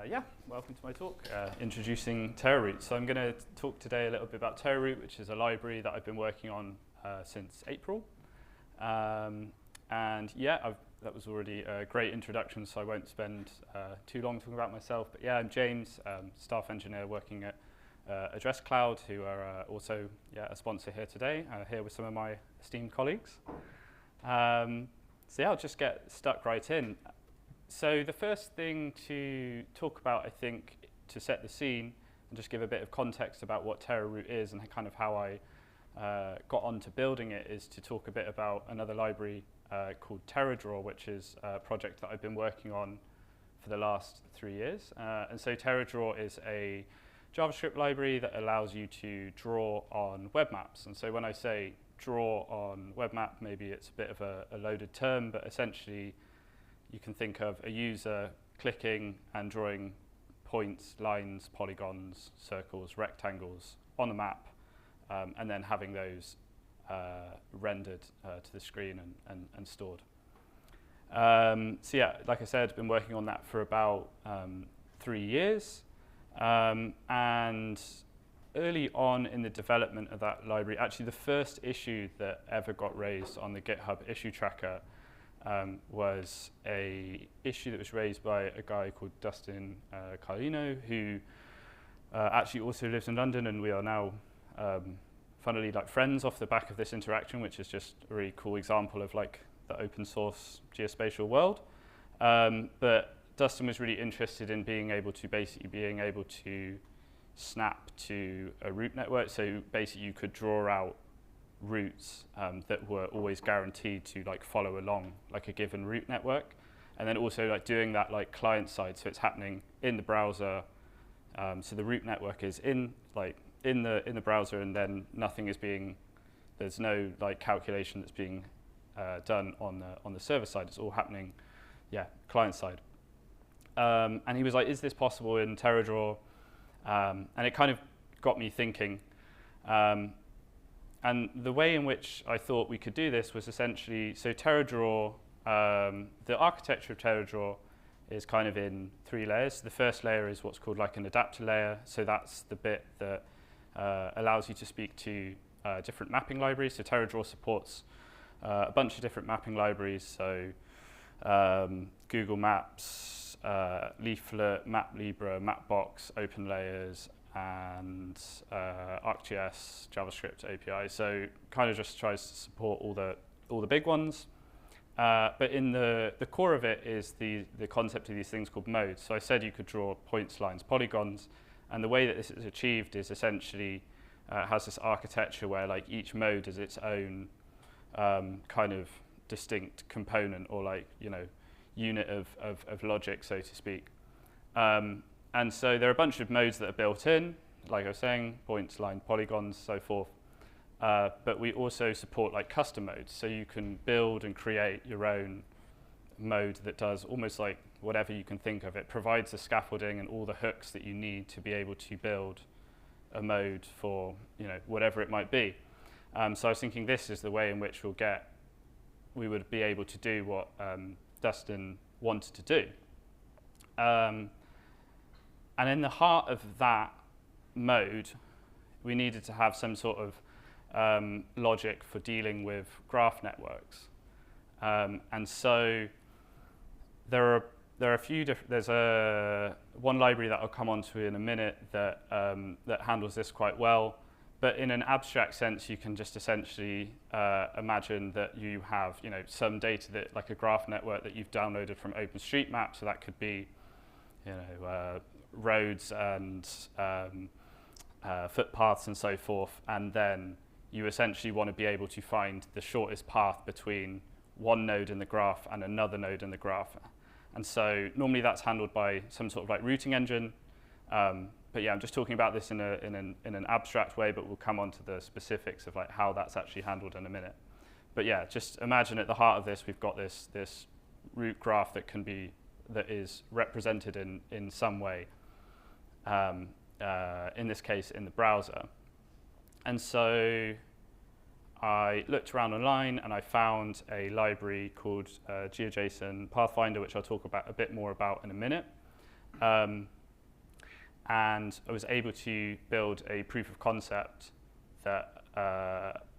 Yeah, welcome to my talk, introducing Terra Route. So I'm going to talk today a little bit about Terra Route, which is a library that I've been working on since April. And yeah, that was already a great introduction, so I won't spend too long talking about myself. But yeah, I'm James, staff engineer working at Address Cloud, who are also a sponsor here today, here with some of my esteemed colleagues. So yeah, I'll just get stuck right in. So the first thing to talk about, I think, to set the scene and just give a bit of context about what Terra Route is and kind of how I got onto building it, is to talk a bit about another library called TerraDraw, which is a project that I've been working on for the last 3 years. And so TerraDraw is a JavaScript library that allows you to draw on web maps. And so when I say draw on web map, maybe it's a bit of a loaded term, but essentially you can think of a user clicking and drawing points, lines, polygons, circles, rectangles on a map, and then having those rendered to the screen and stored. So yeah, like I said, I've been working on that for about 3 years. And early on in the development of that library, actually the first issue that ever got raised on the GitHub issue tracker was a issue that was raised by a guy called Dustin Carlino, who actually also lives in London, and we are now funnily like friends off the back of this interaction, which is just a really cool example of like the open source geospatial world. But Dustin was really interested in being able to snap to a route network. So basically you could draw out routes that were always guaranteed to like follow along like a given route network, and then also like doing that like client side, so it's happening in the browser. So the route network is in the browser, and then there's no like calculation that's being done on the server side. It's all happening, client side. And he was like, "Is this possible in TerraDraw?" And it kind of got me thinking. And the way in which I thought we could do this was essentially, so TerraDraw, the architecture of TerraDraw is kind of in 3 layers. The first layer is what's called like an adapter layer. So that's the bit that allows you to speak to different mapping libraries. So TerraDraw supports a bunch of different mapping libraries. So Google Maps, Leaflet, MapLibra, Mapbox, OpenLayers, and ArcGIS, JavaScript API. So kind of just tries to support all the big ones. But in the core of it is the concept of these things called modes. So I said you could draw points, lines, polygons, and the way that this is achieved is essentially has this architecture where like each mode is its own kind of distinct component, or like unit of logic, so to speak. And so there are a bunch of modes that are built in, like I was saying, points, line, polygons, so forth. But we also support like custom modes, so you can build and create your own mode that does almost like whatever you can think of. It provides the scaffolding and all the hooks that you need to be able to build a mode for whatever it might be. So I was thinking this is the way in which we would be able to do what Dustin wanted to do. And in the heart of that mode, we needed to have some sort of logic for dealing with graph networks. And so there are a few different. There's one library that I'll come on to in a minute that handles this quite well. But in an abstract sense, you can just essentially imagine that you have some data that like a graph network that you've downloaded from OpenStreetMap. So that could be roads and footpaths and so forth, and then you essentially want to be able to find the shortest path between one node in the graph and another node in the graph. And so normally that's handled by some sort of like routing engine. But yeah, I'm just talking about this in an abstract way, but we'll come on to the specifics of like how that's actually handled in a minute. But yeah, just imagine at the heart of this, we've got this route graph that is represented in some way. In this case, in the browser. And so I looked around online and I found a library called GeoJSON Pathfinder, which I'll talk about a bit more about in a minute. And I was able to build a proof of concept that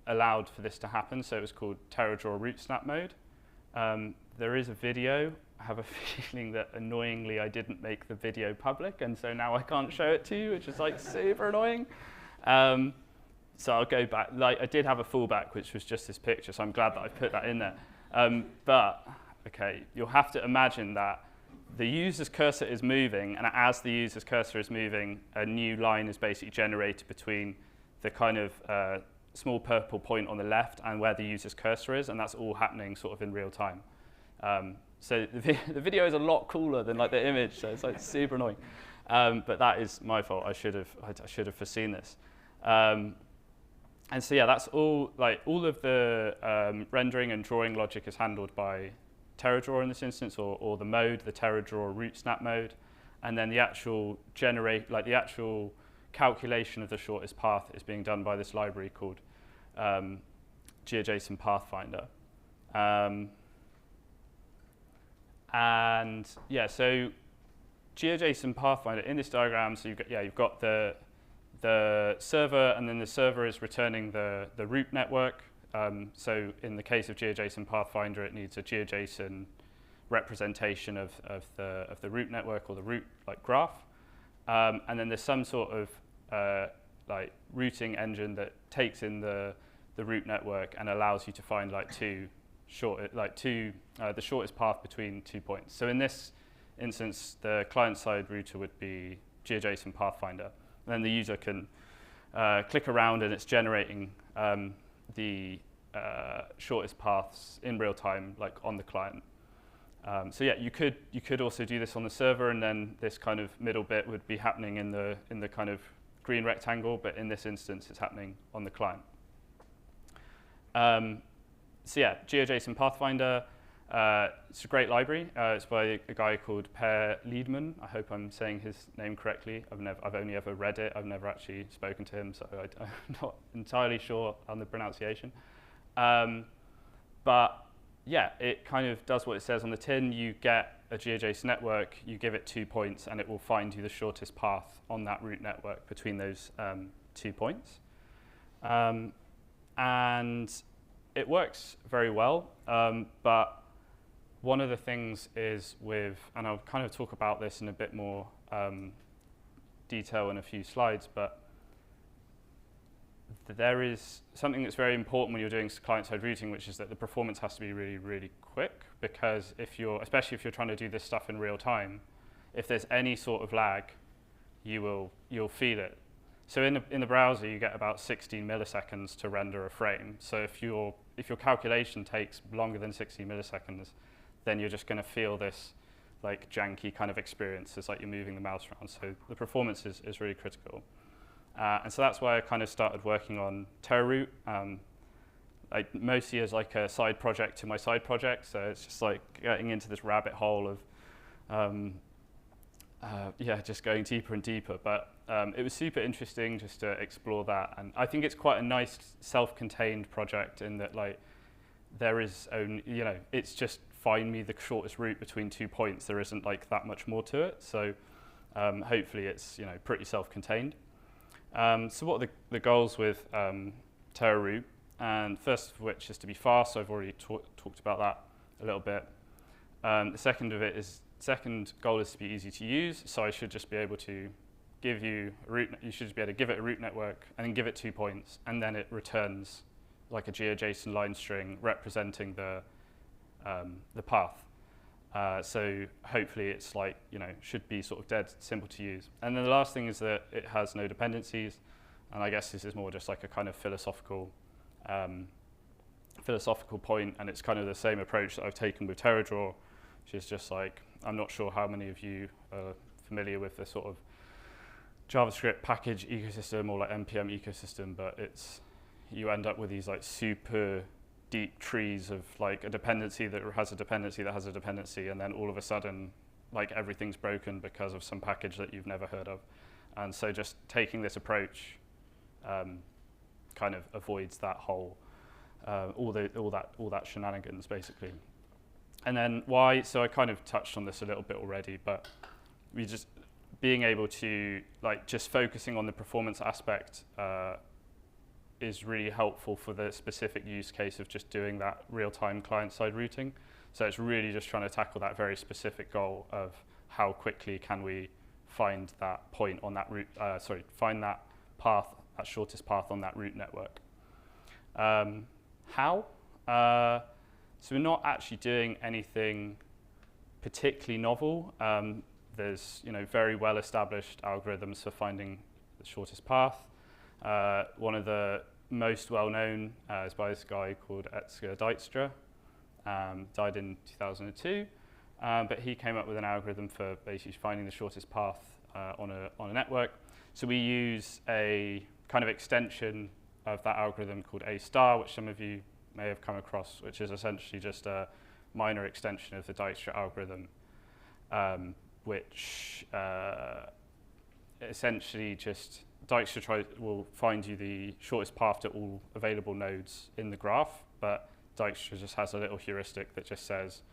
allowed for this to happen. So it was called Terra Route snap mode. There is a video. I have a feeling that annoyingly I didn't make the video public, and so now I can't show it to you, which is like super annoying. So I'll go back. Like I did have a fallback, which was just this picture, so I'm glad that I put that in there. But okay, you'll have to imagine that the user's cursor is moving, and as the user's cursor is moving, a new line is basically generated between the kind of small purple point on the left and where the user's cursor is, and that's all happening sort of in real time. So the video is a lot cooler than like the image, so it's like super annoying. But that is my fault. I should have foreseen this. And so yeah, that's all. Like all of the rendering and drawing logic is handled by TerraDraw in this instance, or the mode, the TerraDraw route snap mode, and then the actual the actual calculation of the shortest path is being done by this library called GeoJSON Pathfinder. And yeah, so GeoJSON Pathfinder in this diagram. So you've got the server, and then the server is returning the route network. So in the case of GeoJSON Pathfinder, it needs a GeoJSON representation of the route network, or the route graph. And then there's some sort of routing engine that takes in the route network and allows you to find the shortest path between 2 points. So in this instance, the client-side router would be GeoJSON Pathfinder. And then the user can click around, and it's generating the shortest paths in real time, like on the client. So yeah, you could also do this on the server, and then this kind of middle bit would be happening in the kind of green rectangle, but in this instance, it's happening on the client. So yeah, GeoJSON Pathfinder, it's a great library. It's by a guy called Per Leedman. I hope I'm saying his name correctly. I've only ever read it. I've never actually spoken to him, so I'm not entirely sure on the pronunciation. But yeah, it kind of does what it says on the tin. You get a GeoJSON network, you give it 2 points, and it will find you the shortest path on that route network between those 2 points. And it works very well, but one of the things is and I'll kind of talk about this in a bit more detail in a few slides, but there is something that's very important when you're doing client-side routing, which is that the performance has to be really, really quick, because especially if you're trying to do this stuff in real time, if there's any sort of lag, you'll feel it. So in the browser, you get about 16 milliseconds to render a frame. So if your calculation takes longer than 60 milliseconds, then you're just going to feel this like janky kind of experience as like you're moving the mouse around. So the performance is really critical. And so that's why I kind of started working on Terra Route, like mostly as like a side project to my side project. So it's just like getting into this rabbit hole of just going deeper and deeper. But it was super interesting just to explore that. And I think it's quite a nice self-contained project in that like there is only, it's just find me the shortest route between 2 points. There isn't like that much more to it. So hopefully it's pretty self-contained. So what are the goals with Terra Route? And first of which is to be fast. So I've already talked about that a little bit. The second goal is to be easy to use. So I should just be able to give you a route. You should just be able to give it a route network and then give it 2 points, and then it returns like a GeoJSON line string representing the path. So hopefully it's like, should be sort of dead simple to use. And then the last thing is that it has no dependencies. And I guess this is more just like a kind of philosophical point. And it's kind of the same approach that I've taken with TerraDraw, which is just like, I'm not sure how many of you are familiar with the sort of JavaScript package ecosystem or like NPM ecosystem, but you end up with these like super deep trees of like a dependency that has a dependency that has a dependency, and then all of a sudden like everything's broken because of some package that you've never heard of. And so just taking this approach kind of avoids that whole all that shenanigans basically. And then why? So I kind of touched on this a little bit already, but we just being able to like just focusing on the performance aspect is really helpful for the specific use case of just doing that real-time client-side routing. So it's really just trying to tackle that very specific goal of how quickly can we find that point on that route, find that path, that shortest path on that route network. How? So we're not actually doing anything particularly novel. There's very well-established algorithms for finding the shortest path. One of the most well-known is by this guy called Edsger Dijkstra, died in 2002, but he came up with an algorithm for basically finding the shortest path on a network. So we use a kind of extension of that algorithm called A star, which some of you may have come across, which is essentially just a minor extension of the Dijkstra algorithm, which essentially just Dijkstra will find you the shortest path to all available nodes in the graph, but Dijkstra just has a little heuristic that just says,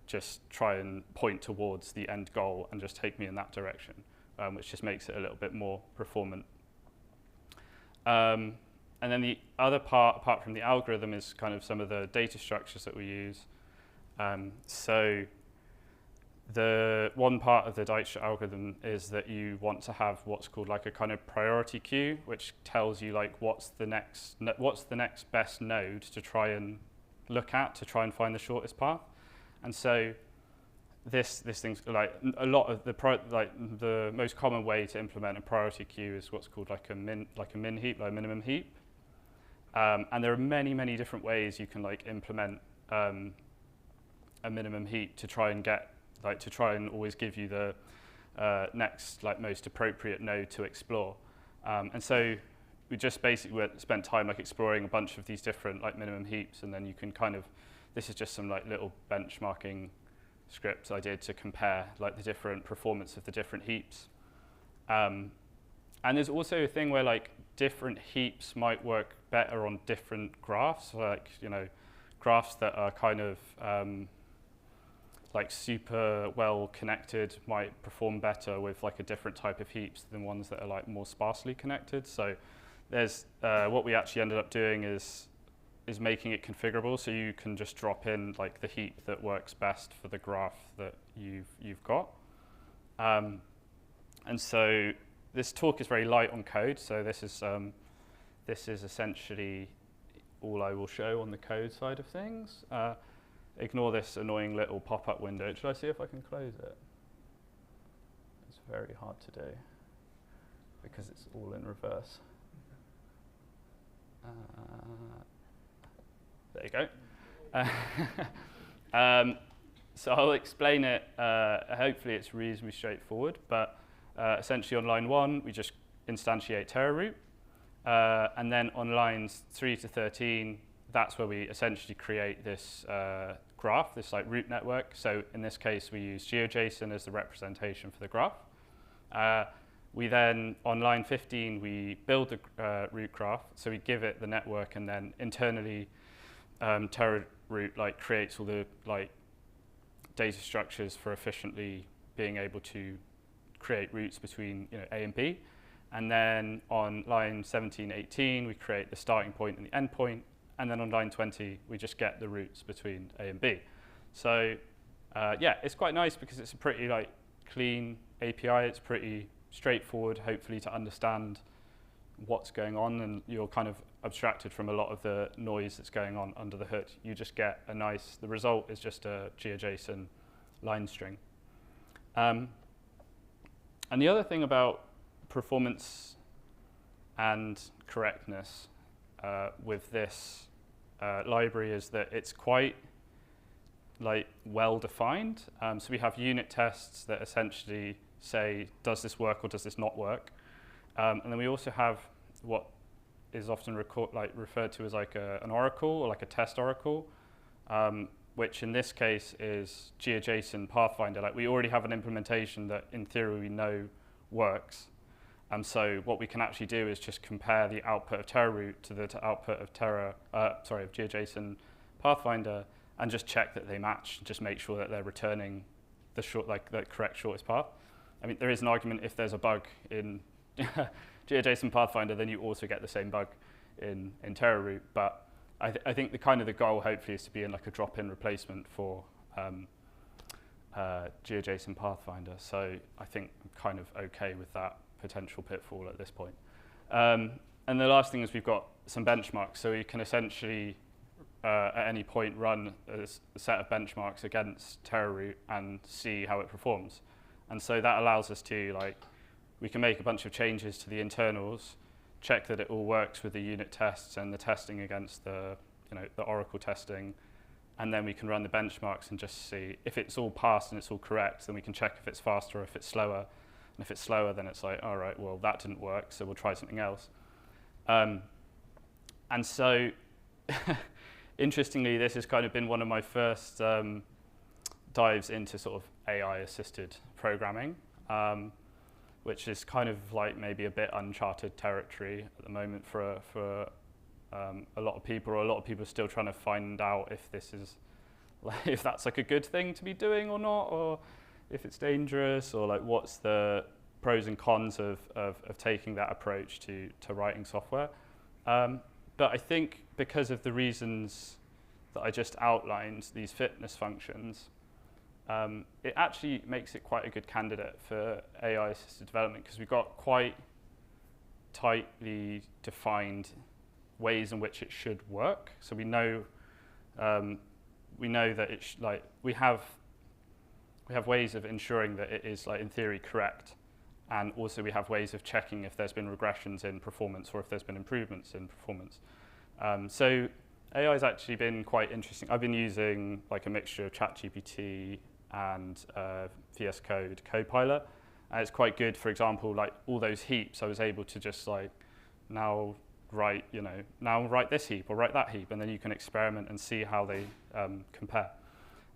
just try and point towards the end goal and just take me in that direction, which just makes it a little bit more performant. And then the other part, apart from the algorithm, is kind of some of the data structures that we use. So the one part of the Dijkstra algorithm is that you want to have what's called like a kind of priority queue, which tells you like what's the next best node to try and look at to try and find the shortest path. And so this thing's like a lot of the most common way to implement a priority queue is what's called like a min heap, like a minimum heap. And there are many different ways you can like implement a minimum heap to try and always give you the next most appropriate node to explore. And so we just basically spent time exploring a bunch of these different minimum heaps, and then you can this is just some little benchmarking scripts I did to compare the different performance of the different heaps. And there's also a thing where different heaps might work better on different graphs, graphs that are kind of super well connected might perform better with a different type of heaps than ones that are more sparsely connected. So there's what we actually ended up doing is making it configurable, so you can just drop in the heap that works best for the graph that you've got. And so this talk is very light on code, so this is essentially all I will show on the code side of things. Ignore this annoying little pop-up window. Should I see if I can close it? It's very hard to do because it's all in reverse. There you go. So I'll explain it. Hopefully it's reasonably straightforward, but essentially on line 1, we just instantiate Terra Route. And then on lines 3 to 13, that's where we essentially create this graph, this route network. So in this case, we use GeoJSON as the representation for the graph. We then, on line 15, we build the route graph. So we give it the network, and then internally, Terra Route creates all the data structures for efficiently being able to create routes between A and B. And then on line 17, 18, we create the starting point and the end point. And then on line 20, we just get the routes between A and B. So yeah, it's quite nice because it's a pretty clean API. It's pretty straightforward, hopefully, to understand what's going on, and you're kind of abstracted from a lot of the noise that's going on under the hood. You just get the result is just a GeoJSON line string. And the other thing about performance and correctness with this library is that it's quite well defined. So we have unit tests that essentially say, does this work or does this not work? And then we also have what is often referred to as an oracle or a test oracle, which in this case is GeoJSON Pathfinder. We already have an implementation that in theory we know works. And so what we can actually do is just compare the output of Terra Route to the output of of GeoJSON Pathfinder, and just check that they match, and just make sure that they're returning the correct shortest path. I mean, there is an argument if there's a bug in GeoJSON Pathfinder, then you also get the same bug in Terra Route. But I think the goal hopefully is to be in like a drop-in replacement for GeoJSON Pathfinder. So I think I'm kind of okay with that potential pitfall at this point. And the last thing is we've got some benchmarks. So we can essentially at any point run a set of benchmarks against Terra Route and see how it performs. And so that allows us to, like, we can make a bunch of changes to the internals, check that it all works with the unit tests and the testing against the, the Oracle testing, and then we can run the benchmarks and just see if it's all passed and it's all correct, then we can check if it's faster or if it's slower. And if it's slower, then it's like, all right, well, that didn't work, so we'll try something else. And so, interestingly, this has kind of been one of my first dives into sort of AI-assisted programming, which is kind of like maybe a bit uncharted territory at the moment for a lot of people, or a lot of people are still trying to find out if this is, like, if that's like a good thing to be doing or not, or if it's dangerous, or like what's the pros and cons of taking that approach to writing software. But I think because of the reasons that I just outlined, these fitness functions, it actually makes it quite a good candidate for AI-assisted development, because we've got quite tightly defined ways in which it should work. So we know that it we have ways of ensuring that it is, like, in theory correct, and also we have ways of checking if there's been regressions in performance or if there's been improvements in performance. So AI has actually been quite interesting. I've been using like a mixture of ChatGPT and VS Code Copilot, and it's quite good. For example, like all those heaps, I was able to just like now write this heap or write that heap, and then you can experiment and see how they compare.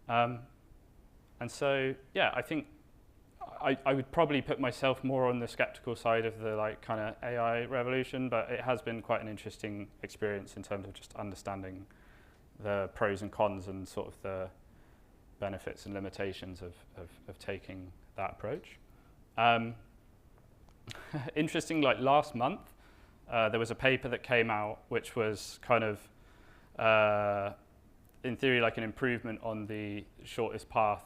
And so, yeah, I think I would probably put myself more on the skeptical side of the like kind of AI revolution, but it has been quite an interesting experience in terms of just understanding the pros and cons and sort of the benefits and limitations of taking that approach. Interesting, like last month, there was a paper that came out which was kind of, in theory, like an improvement on the shortest path,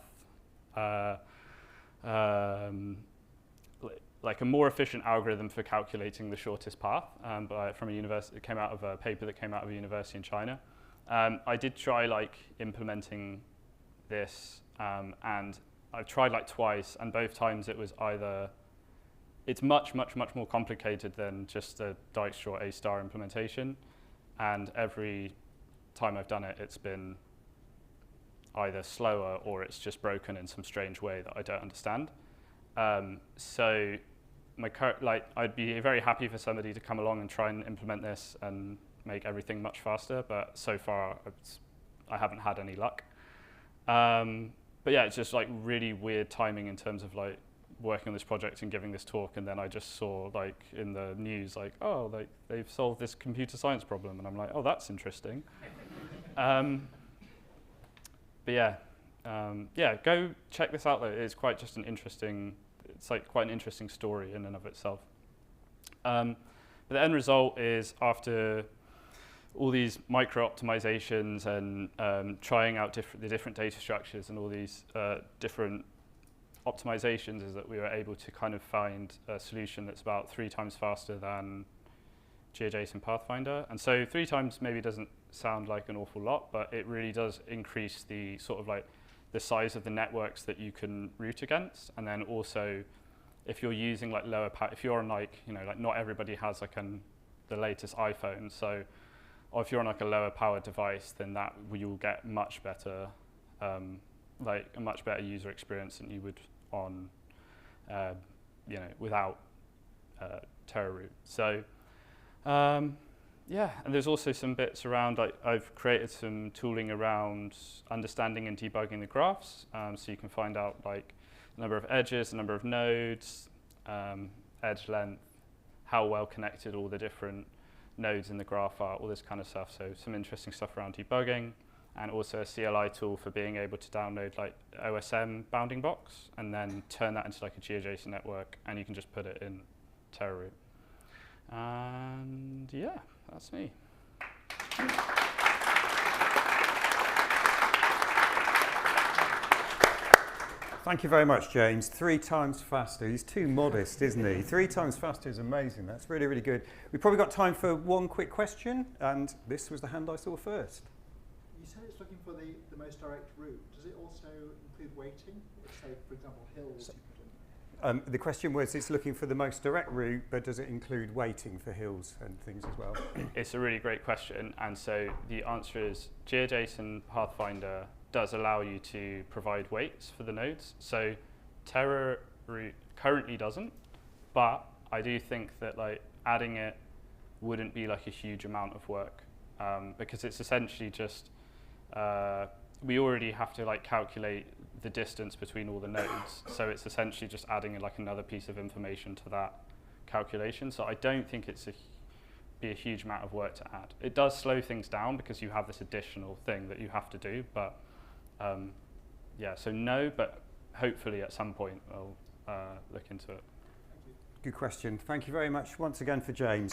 like a more efficient algorithm for calculating the shortest path from a university. It came out of a paper that came out of a university in China. I did try like implementing this, and I've tried like twice, and both times it was either, it's much more complicated than just a Dijkstra A* implementation, and every time I've done it, it's been either slower or it's just broken in some strange way that I don't understand. So I'd be very happy for somebody to come along and try and implement this and make everything much faster, but so far I haven't had any luck. But yeah, it's just like really weird timing in terms of like working on this project and giving this talk, and then I just saw like in the news like, oh, they've solved this computer science problem, and I'm like, oh, that's interesting. But yeah, go check this out though. It's quite just an interesting, it's like quite an interesting story in and of itself. But the end result is, after all these micro optimizations and trying out the different data structures and all these different optimizations, is that we were able to kind of find a solution that's about 3 times faster than GeoJSON Pathfinder. And so 3 times maybe doesn't sound like an awful lot, but it really does increase the sort of like the size of the networks that you can route against. And then also, if you're using like lower power, if you're on like, like not everybody has like the latest iPhone, so, or if you're on like a lower powered device, then that you'll get much better, like a much better user experience than you would on, without Terra Route. So, yeah, and there's also some bits around, like I've created some tooling around understanding and debugging the graphs, so you can find out like the number of edges, the number of nodes, edge length, how well connected all the different nodes in the graph are, all this kind of stuff. So some interesting stuff around debugging. and also a CLI tool for being able to download like OSM bounding box and then turn that into like a GeoJSON network, and you can just put it in Terra Route. And yeah, that's me. Thank you very much, James. 3 times faster. He's too modest, isn't he? 3 times faster is amazing. That's really, really good. We've probably got time for one quick question, and this was the hand I saw first. You said it's looking for the most direct route. Does it also include weighting? Say, for example, hills. The question was, it's looking for the most direct route, but does it include weighting for hills and things as well? It's a really great question, and so the answer is GeoJSON Pathfinder does allow you to provide weights for the nodes. So Terra Route currently doesn't, but I do think that like adding it wouldn't be like a huge amount of work, because it's essentially just we already have to like calculate the distance between all the nodes. So it's essentially just adding like another piece of information to that calculation. So I don't think it's be a huge amount of work to add. It does slow things down because you have this additional thing that you have to do, but yeah, so no, but hopefully at some point I'll look into it. Good question. Thank you very much once again for James.